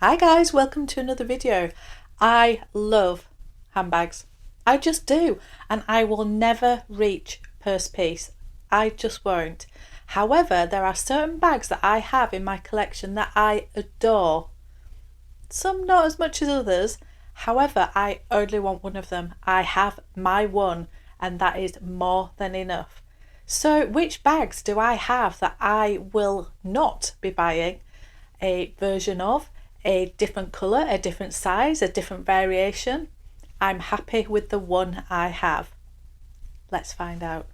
Hi guys, welcome to another video. I love handbags. I just do, and I will never reach purse piece. I just won't. However, there are certain bags that I have in my collection that I adore. Some not as much as others. However, I only want one of them. I have my one, and that is more than enough. So which bags do I have that I will not be buying a version of? A different colour, a different size, a different variation? I'm happy with the one I have. Let's find out.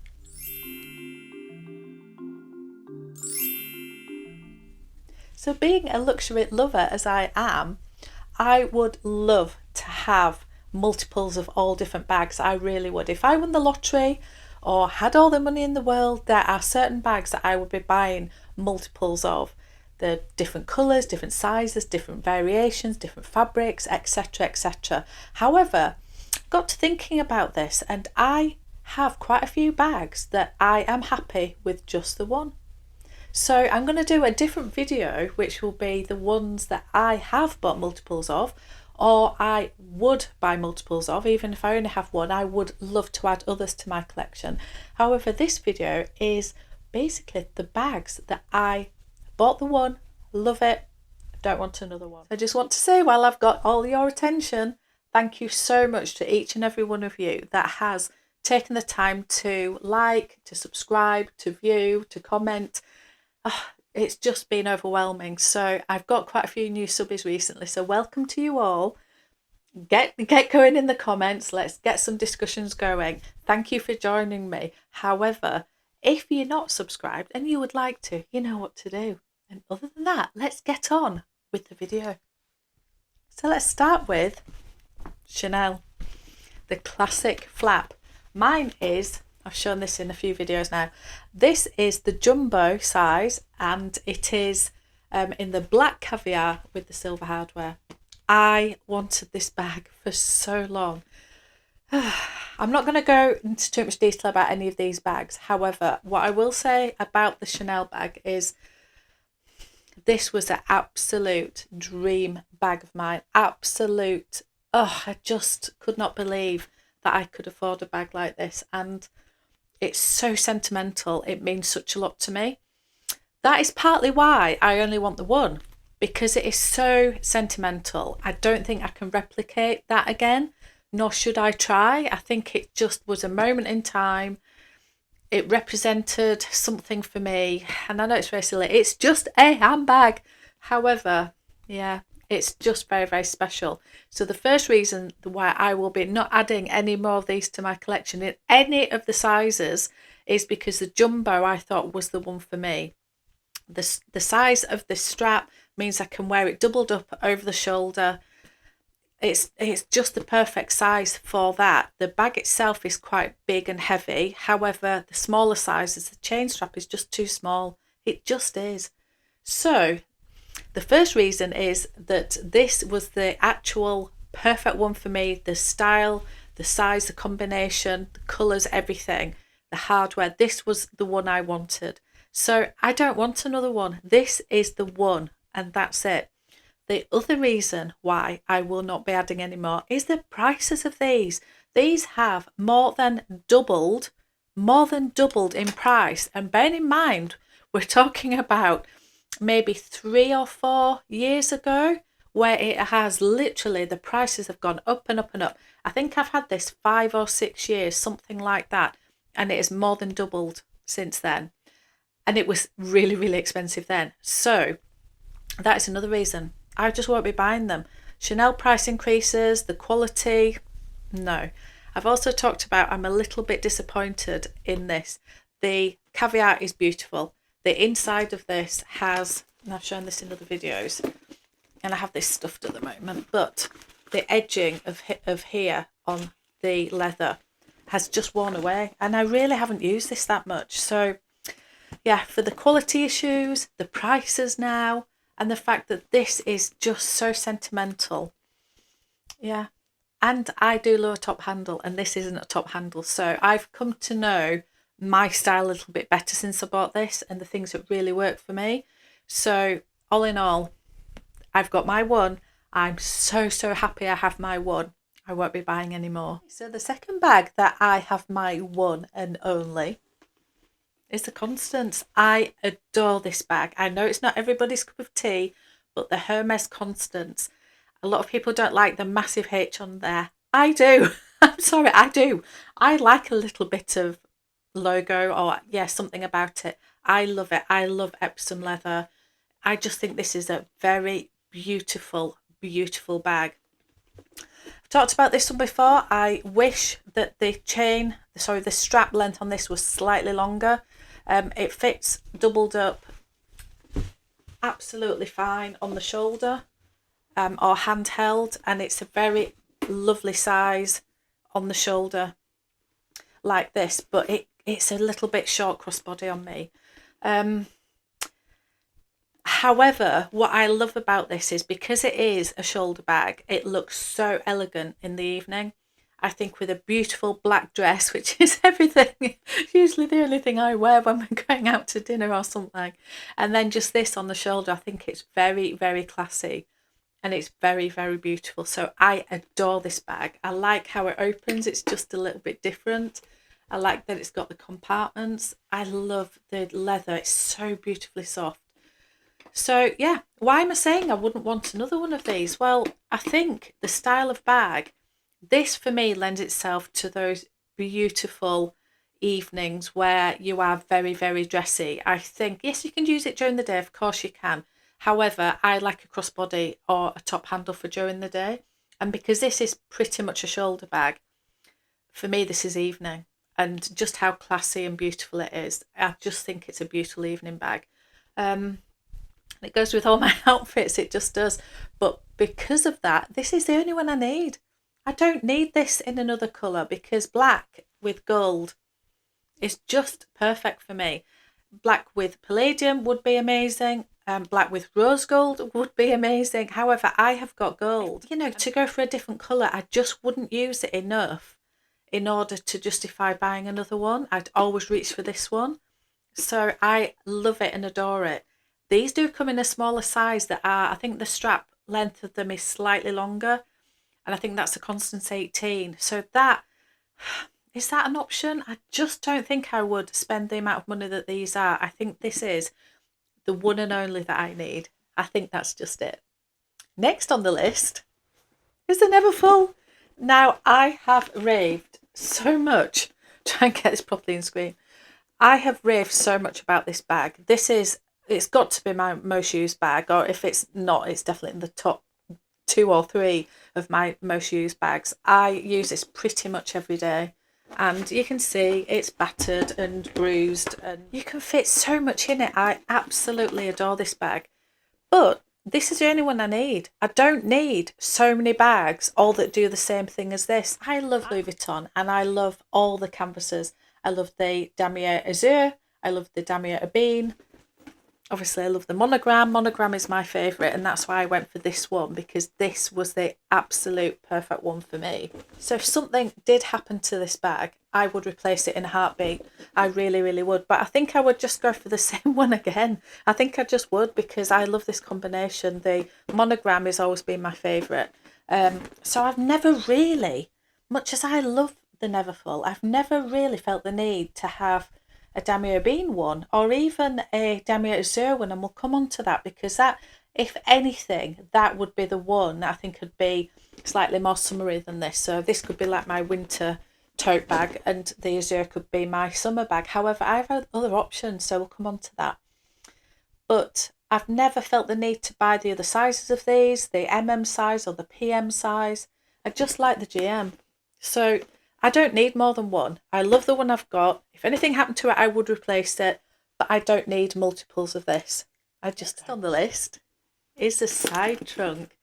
So being a luxury lover as I am, I would love to have multiples of all different bags. I really would. If I won the lottery or had all the money in the world, there are certain bags that I would be buying multiples of. The different colours, different sizes, different variations, different fabrics, etc, etc. However, got to thinking about this and I have quite a few bags that I am happy with just the one. So I'm going to do a different video which will be the ones that I have bought multiples of, or I would buy multiples of. Even if I only have one, I would love to add others to my collection. However, this video is basically the bags that I bought the one, love it, don't want another one. I just want to say, while I've got all your attention, thank you so much to each and every one of you that has taken the time to like, to subscribe, to view, to comment. It's just been overwhelming. So I've got quite a few new subbies recently, so welcome to you all. Get going in the comments. Let's get some discussions going. Thank you for joining me. However, if you're not subscribed and you would like to, you know what to do. And other than that, let's get on with the video. So let's start with Chanel, the classic flap. Mine is, I've shown this in a few videos now, this is the jumbo size, and it is in the black caviar with the silver hardware. I wanted this bag for so long. I'm not going to go into too much detail about any of these bags. However, what I will say about the Chanel bag is this was an absolute dream bag of mine. Absolute. I just could not believe that I could afford a bag like this. And it's so sentimental. It means such a lot to me. That is partly why I only want the one, because it is so sentimental. I don't think I can replicate that again, nor should I try. I think it just was a moment in time. It represented something for me, and I know it's very silly. It's just a handbag. However, yeah, it's just very, very special. So the first reason why I will be not adding any more of these to my collection in any of the sizes is because the jumbo I thought was the one for me. The size of this strap means I can wear it doubled up over the shoulder. It's just the perfect size for that. The bag itself is quite big and heavy. However, the smaller sizes, the chain strap is just too small. It just is. So the first reason is that this was the actual perfect one for me. The style, the size, the combination, the colours, everything, the hardware. This was the one I wanted. So I don't want another one. This is the one, and that's it. The other reason why I will not be adding any more is the prices of these. These have more than doubled in price. And bearing in mind, we're talking about maybe 3 or 4 years ago, where it has literally, the prices have gone up and up and up. I think I've had this 5 or 6 years, something like that. And it has more than doubled since then. And it was really, really expensive then. So that is another reason. I just won't be buying them. Chanel price increases, the quality, no. I've also talked about I'm a little bit disappointed in this. The caviar is beautiful. The inside of this has, and I've shown this in other videos, and I have this stuffed at the moment, but the edging of here on the leather has just worn away, and I really haven't used this that much. So yeah, for the quality issues, the prices now, and the fact that this is just so sentimental. Yeah. And I do love a top handle, and this isn't a top handle. So I've come to know my style a little bit better since I bought this, and the things that really work for me. So all in all, I've got my one. I'm so, so happy I have my one. I won't be buying any more. So the second bag that I have my one and only is the Constance. I adore this bag. I know it's not everybody's cup of tea, but the Hermes Constant. A lot of people don't like the massive H on there. I do. I'm sorry, I do. I like a little bit of logo or something about it. I love it. I love Epsom leather. I just think this is a very beautiful, beautiful bag. I've talked about this one before. I wish that the strap length on this was slightly longer. It fits doubled up absolutely fine on the shoulder or handheld, and it's a very lovely size on the shoulder like this, but it's a little bit short crossbody on me. However, what I love about this is because it is a shoulder bag, it looks so elegant in the evening. I think with a beautiful black dress, which is everything, usually the only thing I wear when we're going out to dinner or something, and then just this on the shoulder, I think it's very, very classy and it's very, very beautiful. So I adore this bag. I like how it opens. It's just a little bit different. I like that it's got the compartments. I love the leather. It's so beautifully soft. So yeah, why am I saying I wouldn't want another one of these? Well, I think the style of bag, this for me lends itself to those beautiful evenings where you are very, very dressy. I think, yes, you can use it during the day, of course you can. However, I like a crossbody or a top handle for during the day. And because this is pretty much a shoulder bag, for me this is evening. And just how classy and beautiful it is. I just think it's a beautiful evening bag. It goes with all my outfits, it just does. But because of that, this is the only one I need. I don't need this in another colour because black with gold is just perfect for me. Black with palladium would be amazing. Black with rose gold would be amazing. However, I have got gold. You know, to go for a different colour, I just wouldn't use it enough in order to justify buying another one. I'd always reach for this one. So I love it and adore it. These do come in a smaller size that are, I think the strap length of them is slightly longer. And I think that's a Constance 18. So is that an option? I just don't think I would spend the amount of money that these are. I think this is the one and only that I need. I think that's just it. Next on the list is the Neverfull. Now, I have raved so much. Try and get this properly in screen. I have raved so much about this bag. It's got to be my most used bag, or if it's not, it's definitely in the top 2 or 3 of my most used bags. I use this pretty much every day, and you can see it's battered and bruised, and you can fit so much in it. I absolutely adore this bag, but this is the only one I need. I don't need so many bags all that do the same thing as this. I love Louis Vuitton and I love all the canvases. I love the Damier Azur, I love the Damier Ebene. Obviously, I love the monogram. Monogram is my favourite, and that's why I went for this one, because this was the absolute perfect one for me. So if something did happen to this bag, I would replace it in a heartbeat. I really, really would. But I think I would just go for the same one again. I think I just would, because I love this combination. The monogram has always been my favourite. So I've never really, much as I love the Neverfull, I've never really felt the need to have a Damier Ebene one, or even a Damier Azur one, and we'll come on to that, because that, if anything, that would be the one that I think could be slightly more summery than this. So this could be like my winter tote bag, and the Azur could be my summer bag. However, I've had other options, so we'll come on to that. But I've never felt the need to buy the other sizes of these, the MM size or the PM size. I just like the GM. So I don't need more than one. I love the one I've got. If anything happened to it, I would replace it, but I don't need multiples of this. I just, on the list is the side trunk.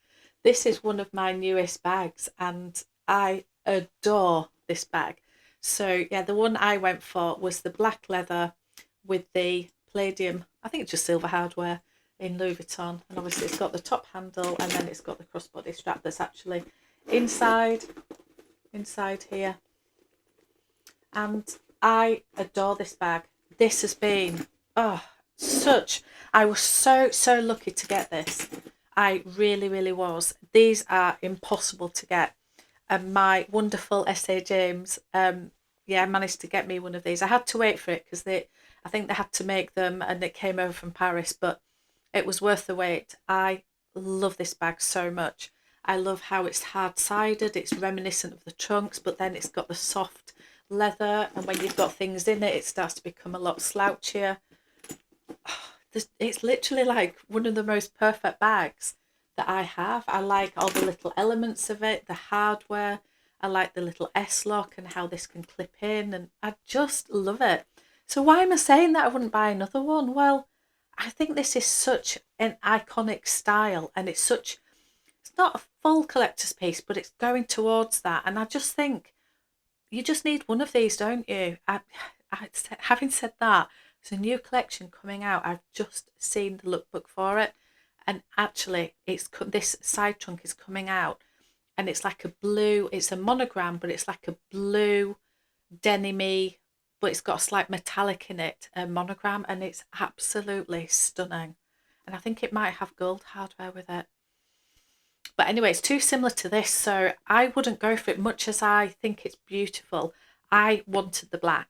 This is one of my newest bags, and I adore this bag. So yeah, the one I went for was the black leather with the palladium, I think it's just silver hardware, in Louis Vuitton. And obviously it's got the top handle, and then it's got the crossbody strap that's actually inside here. And I adore this bag. This has been, I was so lucky to get this. I really, really was. These are impossible to get. And my wonderful S.A. James, yeah, managed to get me one of these. I had to wait for it because I think they had to make them and it came over from Paris, but it was worth the wait. I love this bag so much. I love how it's hard-sided. It's reminiscent of the trunks, but then it's got the soft leather. And when you've got things in it, it starts to become a lot slouchier. It's literally like one of the most perfect bags that I have. I like all the little elements of it, the hardware. I like the little S-lock and how this can clip in, and I just love it. So why am I saying that I wouldn't buy another one? Well, I think this is such an iconic style, and it's not a full collector's piece, but it's going towards that. And I just think you just need one of these, don't you? Having said that, there's a new collection coming out. I've just seen the lookbook for it, and actually, this side trunk is coming out, and it's like a blue. It's a monogram, but it's like a blue denim-y, but it's got a slight metallic in it, a monogram, and it's absolutely stunning. And I think it might have gold hardware with it. But anyway, it's too similar to this, so I wouldn't go for it much as I think it's beautiful. I wanted the black.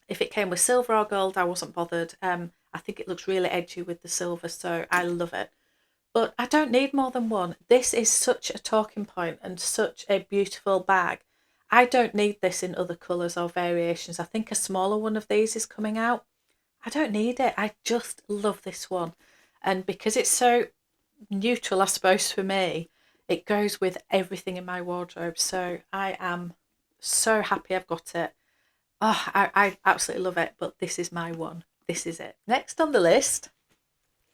If it came with silver or gold, I wasn't bothered. I think it looks really edgy with the silver, so I love it. But I don't need more than one. This is such a talking point and such a beautiful bag. I don't need this in other colours or variations. I think a smaller one of these is coming out. I don't need it. I just love this one. And because it's so neutral, I suppose, for me, it goes with everything in my wardrobe. So I am so happy I've got it. Oh, I absolutely love it, but this is my one. This is it. Next on the list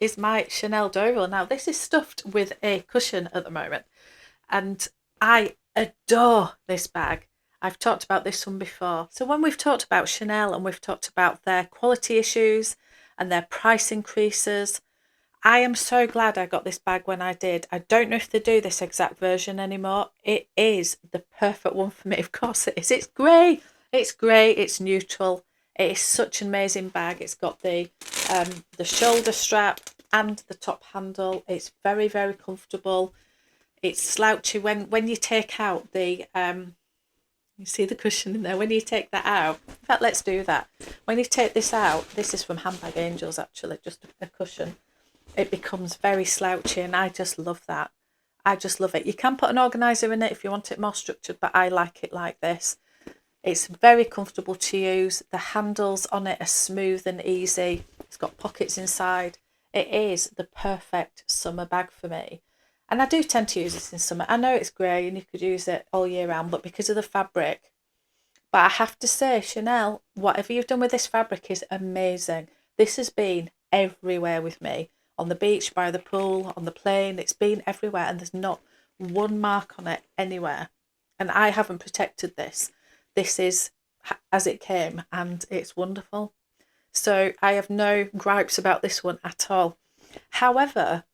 is my Chanel Deauville. Now, this is stuffed with a cushion at the moment, and I adore this bag. I've talked about this one before. So when we've talked about Chanel and we've talked about their quality issues and their price increases, I am so glad I got this bag when I did. I don't know if they do this exact version anymore. It is the perfect one for me. Of course it is. It's grey. It's grey. It's neutral. It is such an amazing bag. It's got the shoulder strap and the top handle. It's very, very comfortable. It's slouchy when you take out the you see the cushion in there. When you take that out, in fact, let's do that. When you take this out, this is from Handbag Angels actually, just a cushion. It becomes very slouchy, and I just love that. I just love it. You can put an organiser in it if you want it more structured, but I like it like this. It's very comfortable to use. The handles on it are smooth and easy. It's got pockets inside. It is the perfect summer bag for me. And I do tend to use this in summer. I know it's grey and you could use it all year round, but because of the fabric. But I have to say, Chanel, whatever you've done with this fabric is amazing. This has been everywhere with me. On the beach, by the pool, on the plane. It's been everywhere, and there's not one mark on it anywhere. And I haven't protected this. This is as it came, and it's wonderful. So I have no gripes about this one at all. However,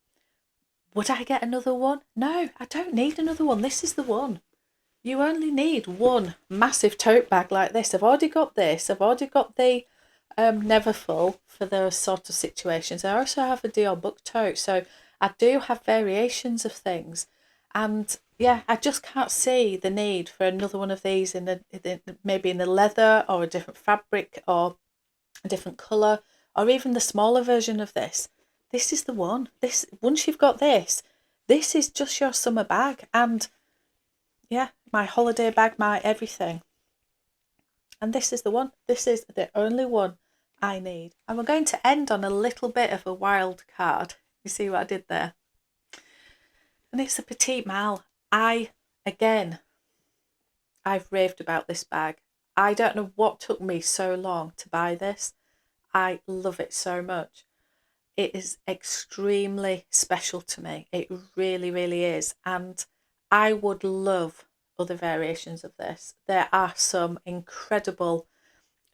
would I get another one? No, I don't need another one. This is the one. You only need one massive tote bag like this. I've already got this. I've already got the Neverfull for those sort of situations. I also have a Dior book tote, so I do have variations of things. And yeah, I just can't see the need for another one of these maybe in a leather or a different fabric or a different colour, or even the smaller version of this. This is the one. Once you've got this is just your summer bag, and yeah, my holiday bag, my everything. And this is the one. This is the only one I need. And we're going to end on a little bit of a wild card. You see what I did there? And it's a Petite Mal. I've raved about this bag. I don't know what took me so long to buy this. I love it so much. It is extremely special to me. It really, really is. And I would love other variations of this. There are some incredible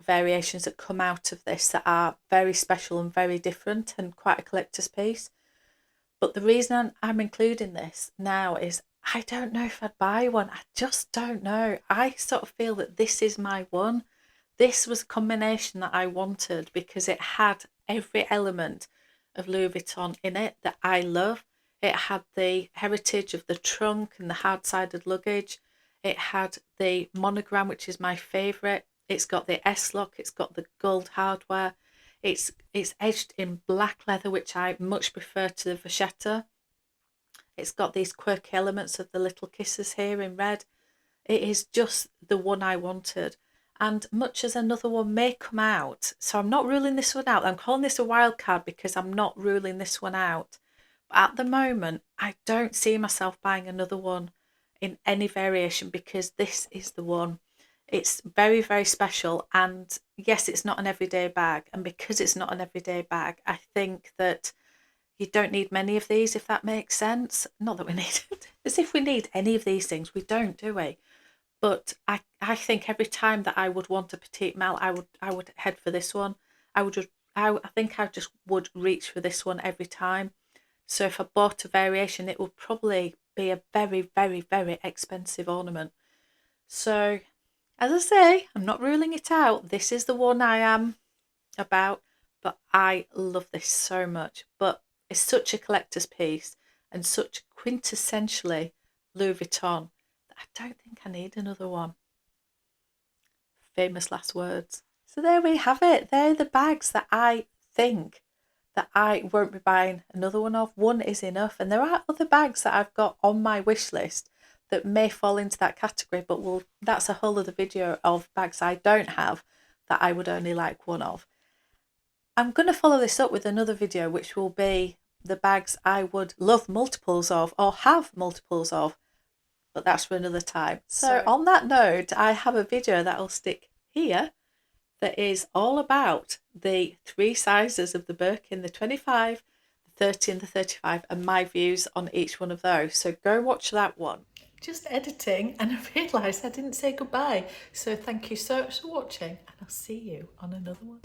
variations that come out of this that are very special and very different and quite a collector's piece. But the reason I'm including this now is I don't know if I'd buy one. I just don't know. I sort of feel that this is my one. This was a combination that I wanted because it had every element of Louis Vuitton in it that I love. It had the heritage of the trunk and the hard-sided luggage. It had the monogram, which is my favourite. It's got the S-lock. It's got the gold hardware. It's edged in black leather, which I much prefer to the vachetta. It's got these quirky elements of the little kisses here in red. It is just the one I wanted. And much as another one may come out, so I'm not ruling this one out. I'm calling this a wild card because I'm not ruling this one out. But at the moment, I don't see myself buying another one in any variation because this is the one. It's very, very special. And yes, it's not an everyday bag. And because it's not an everyday bag, I think that you don't need many of these, if that makes sense. Not that we need, as if we need any of these things. We don't, do we? But I think every time that I would want a Petite Mal, I would head for this one. I think I just would reach for this one every time. So if I bought a variation, it would probably be a very, very, very expensive ornament. So as I say, I'm not ruling it out. This is the one I am about, but I love this so much. But it's such a collector's piece and such quintessentially Louis Vuitton that I don't think I need another one. Famous last words. So there we have it. They're the bags that I think that I won't be buying another one of. One is enough. And there are other bags that I've got on my wish list that may fall into that category, but that's a whole other video of bags I don't have that I would only like one of. I'm going to follow this up with another video, which will be the bags I would love multiples of or have multiples of, but that's for another time. So on that note, I have a video that will stick here that is all about the 3 sizes of the Birkin, the 25, the 30 and the 35, and my views on each one of those. So go watch that one. Just editing and I realised I didn't say goodbye. So thank you so much for watching and I'll see you on another one.